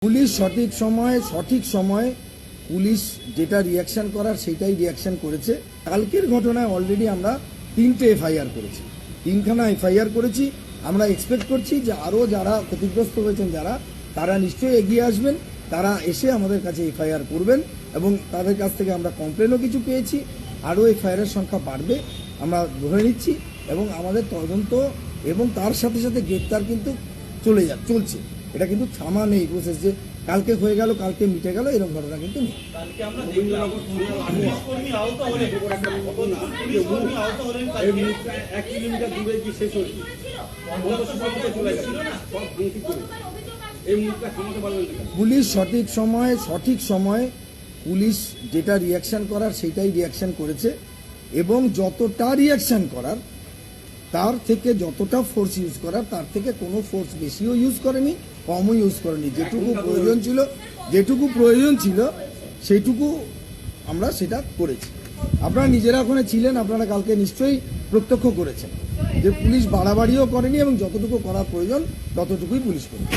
Police সঠিক সময়ে police যেটা রিয়াকশন করার সেটাই রিয়াকশন করেছে। কালকের ঘটনায় অলরেডি আমরা 3টে এফআইআর করেছি, 3খানা এফআইআর করেছি। আমরা এক্সপেক্ট করছি যে আরও যারা ক্ষতিগ্রস্ত হয়েছেন তারা নিশ্চয়ই এগিয়ে আসবেন, তারা এসে আমাদের কাছে এফআইআর করবেন এবং তাদের কাছ থেকে আমরা কমপ্লেনও কিছু পেয়েছি। আরও এফআইআরের সংখ্যা বাড়বে আমরা ধরে নিচ্ছি এবং আমাদের তদন্ত এবং তার সাথে সাথে গ্রেপ্তার কিন্তু চলছে। এটা কিন্তু থামা নেই প্রসেস যে কালকে হয়ে গেল কালকে মিটে গেল এরকম ঘটনা কিন্তু নেই। পুলিশ সঠিক সময়ে পুলিশ যেটা রিয়াকশন করার সেটাই রিয়াকশন করেছে এবং যতটা রিয়াকশন করার তার থেকে যতটা ফোর্স ইউজ করার তার থেকে কোনো ফোর্স বেশিও ইউজ করেনি, কমও ইউজ করেনি। যেটুকু প্রয়োজন ছিল সেইটুকু আমরা সেটা করেছি। আপনারা নিজেরা ওখানে ছিলেন, আপনারা কালকে নিশ্চয়ই প্রত্যক্ষ করেছেন যে পুলিশ বাড়াবাড়িও করেনি এবং যতটুকু করার প্রয়োজন ততটুকুই পুলিশ করেছে।